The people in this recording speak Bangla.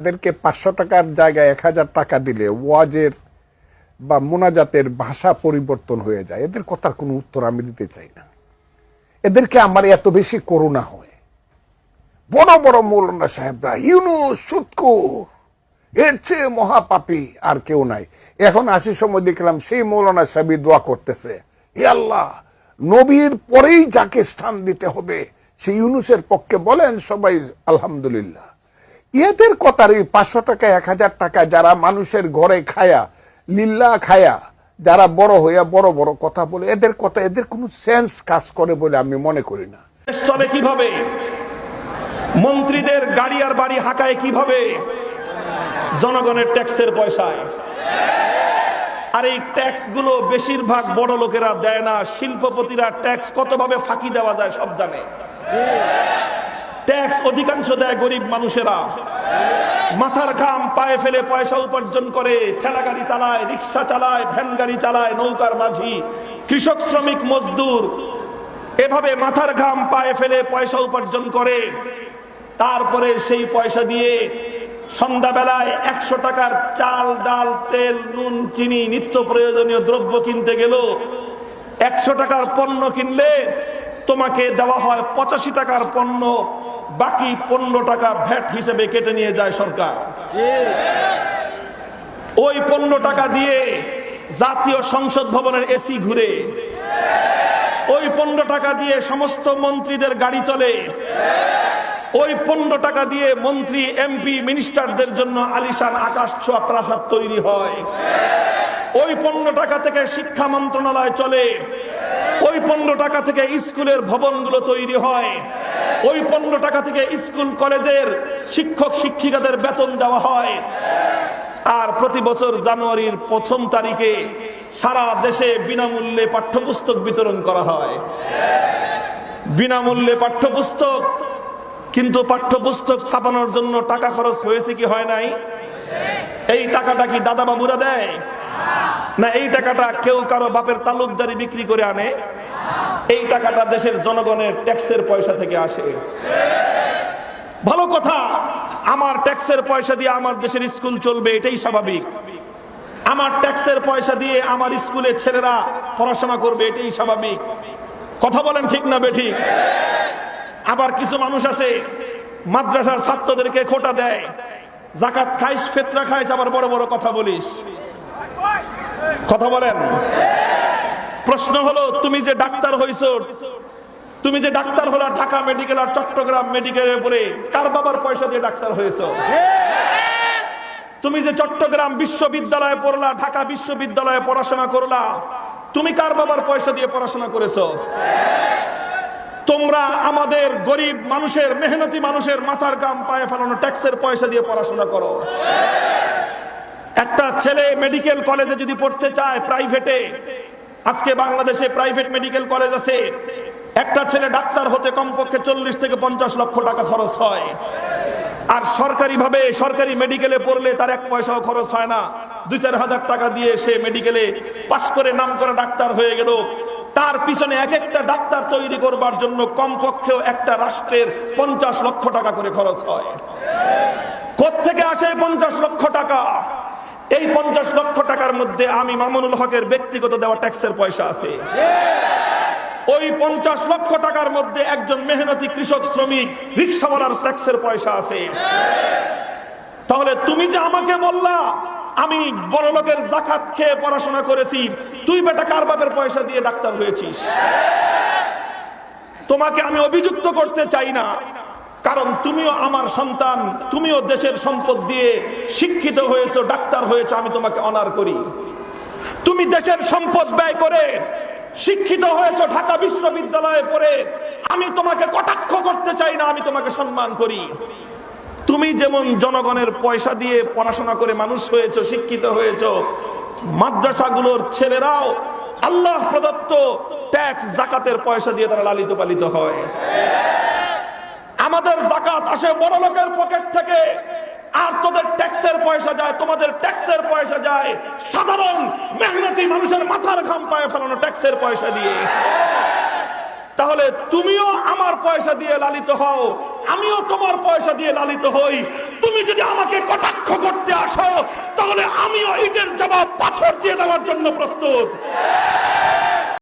এদেরকে 500 টাকার জায়গায় 1000 টাকা দিলে ওয়াজের বা মোনাজাতের ভাষা পরিবর্তন হয়ে যায়। এদের কথার কোনো উত্তর আমি দিতে চাই না। এদেরকে আমার এত বেশি করুণা হয়। বড় বড় মৌলানা সাহেবরা ইউনুস সুৎখোর, এর চেয়ে মহাপাপী আর কেউ নাই। এখন আসি সময় দেখলাম সেই মৌলানা সাহেবই দোয়া করতেছে, হে আল্লাহ, নবীর পরেই যাকে স্থান দিতে হবে সেই ইউনুসের পক্ষে বলেন সবাই আলহামদুলিল্লাহ। এদের কথার এই 500 টাকা 1000 টাকা যারা মানুষের ঘরে খায়া লিল্লা খায়া যারা বড় হইয়া বড় বড় কথা বলে, এদের কথা এদের কোনো সেন্স কাজ করে বলে আমি মনে করি না। চলে কিভাবে? মন্ত্রীদের গাড়ি আর বাড়ি হাঁকায় কিভাবে? জনগণের ট্যাক্সের পয়সায়। আর এই ট্যাক্স গুলো বেশিরভাগ বড় লোকেরা দেয় না, শিল্পপতিরা ট্যাক্স কতভাবে ফাঁকি দেওয়া যায় সব জানে। ট্যাক্স অধিকাংশ দেয় গরিব মানুষেরা, মাথার ঘাম পায়ে ফেলে পয়সা উপার্জন করে, ঠেলা গাড়ি চালায়, রিক্সা চালায়, ভ্যান গাড়ি চালায়, নৌকার মাঝি, কৃষক, শ্রমিক, মজদুর, এভাবে মাথার ঘাম পায়ে ফেলে পয়সা উপার্জন করে। তারপরে সেই পয়সা দিয়ে সন্ধ্যাবেলায় 100 টাকার চাল, ডাল, তেল, নুন, চিনি, নিত্য প্রয়োজনীয় দ্রব্য কিনতে গেল। 100 টাকার পণ্য কিনলে তোমাকে দেওয়া হয় 85 টাকার পণ্য, বাকি 15 টাকা ভ্যাট হিসেবে কেটে নিয়ে যায় সরকার। ওই 15 টাকা দিয়ে জাতীয় সংসদ ভবনের এসি ঘুরে, ওই 15 টাকা দিয়ে সমস্ত মন্ত্রীদের গাড়ি চলে, ওই 15 টাকা দিয়ে মন্ত্রী, এমপি, মিনিস্টারদের জন্য আলিশান আকাশ ছোঁয়া প্রাসাদ তৈরি হয়। ওই 15 টাকা থেকে শিক্ষা মন্ত্রণালয় চলে, ওই 15 টাকা থেকে স্কুলের ভবনগুলো তৈরি হয়, ওই 15 টাকা থেকে স্কুল কলেজের শিক্ষক শিক্ষিকাদের বেতন দেওয়া হয়। আর প্রতি বছর জানুয়ারির 1ম তারিখে সারা দেশে বিনামূল্যে পাঠ্যপুস্তক বিতরণ করা হয়। বিনামূল্যে পাঠ্যপুস্তক, কিন্তু পাঠ্যপুস্তক ছাপানোর জন্য টাকা খরচ হয়েছে কি হয় নাই? এই টাকাটা কি দাদা বাবুরা দেয় না? এই টাকাটা কেউ কারো বাপের তালুকদারি বিক্রি করে আনে? এই টাকাটা দেশের জনগণের ট্যাক্সের পয়সা থেকে আসে। ভালো কথা, আমার ট্যাক্সের পয়সা দিয়ে আমার দেশের স্কুল চলবে, এটাই স্বাভাবিক। আমার ট্যাক্সের পয়সা দিয়ে আমার স্কুলের ছেলেরা পড়াশোনা করবে, এটাই স্বাভাবিক। কথা বলেন ঠিক না বেঠিক? আবার কিছু মানুষ আছে মাদ্রাসার ছাত্রদেরকে খোটা দেয়, যাকাত খাইস, ফিতরা খাইস, আবার বড় বড় কথা বলিস। কথা বলেন। প্রশ্ন হলো, তুমি যে ডাক্তার হইছো, তুমি যে ডাক্তার হলো ঢাকা মেডিকেল আর চট্টগ্রাম মেডিকেলের উপরে, কার বাবার পয়সা দিয়ে ডাক্তার হয়েছো? তুমি যে চট্টগ্রাম বিশ্ববিদ্যালয়ে পড়লা, ঢাকা বিশ্ববিদ্যালয়ে পড়াশোনা করলা, তুমি কার বাবার পয়সা দিয়ে পড়াশোনা করেছো? তোমরা আমাদের গরিব মানুষের, মেহনতি মানুষের মাথার ঘাম পায়ে ফেলানো ট্যাক্সের পয়সা দিয়ে পড়াশোনা করো। একটা ছেলে মেডিকেল কলেজে যদি পড়তে চায় প্রাইভেটে, আজকে বাংলাদেশে প্রাইভেট মেডিকেল কলেজ আছে, একটা ছেলে ডাক্তার হতে কমপক্ষে 40 থেকে 50 লক্ষ টাকা খরচ হয়। আর সরকারি ভাবে সরকারি মেডিকেলে পড়লে তার 1 পয়সাও খরচ হয় না। 2-4 হাজার টাকা দিয়ে সে মেডিকেলে পাশ করে নাম করা ডাক্তার হয়ে গেল। তার পিছনে এক একটা ডাক্তার তৈরি করবার জন্য কমপক্ষেও একটা রাষ্ট্রের 50 লক্ষ টাকা করে খরচ হয়। কোত্থেকে আসে 50 লক্ষ টাকা? এই 50 লক্ষ টাকার মধ্যে আমি মামুনুল হকের ব্যক্তিগত দেওয়া ট্যাক্সের পয়সা আছে। ওই 50 লক্ষ টাকার মধ্যে একজন মেহনতি কৃষক, শ্রমিক, রিক্সাওয়ালার ট্যাক্সের পয়সা আছে। তাহলে তুমি যে আমাকে বললা আমি বড় লোকের যাকাত খেয়ে পড়াশোনা করেছি, তুই বেটা কার বাপের পয়সা দিয়ে ডাক্তার হয়েছিস? তোমাকে আমি অভিযুক্ত করতে চাই না, কারণ তুমিও আমার সন্তান, তুমিও দেশের সম্পদ দিয়ে শিক্ষিত হয়েছো, ডাক্তার হয়েছো, আমি তোমাকে অনার করি। তুমি দেশের সম্পদ ব্যয় করে শিক্ষিত হয়েছো, ঢাকা বিশ্ববিদ্যালয়ে পড়ে, আমি তোমাকে কটাক্ষ করতে চাই না, আমি তোমাকে সম্মান করি। তুমি যেমন জনগণের পয়সা দিয়ে পড়াশোনা করে মানুষ হয়েছো, শিক্ষিত হয়েছো, মাদ্রাসাগুলোর ছেলেরাও আল্লাহ প্রদত্ত ট্যাক্স, যাকাতের পয়সা দিয়ে তারা লালিত পালিত হয়। আমাদের যাকাত আসে বড় লোকের পকেট থেকে, আর তোদের ট্যাক্সের পয়সা যায়, তোমাদের ট্যাক্সের পয়সা যায় সাধারণ মেহনতি মানুষের মাথার ঘাম পায়ে ফেলানো ট্যাক্সের পয়সা দিয়ে। তাহলে তুমিও আমার পয়সা দিয়ে লালিত হও, আমিও তোমার পয়সা দিয়ে লালিত হই। তুমি যদি আমাকে কটাক্ষ করতে আসো, তাহলে আমিও ইটের জবাব পাথর দিয়ে দেওয়ার জন্য প্রস্তুত।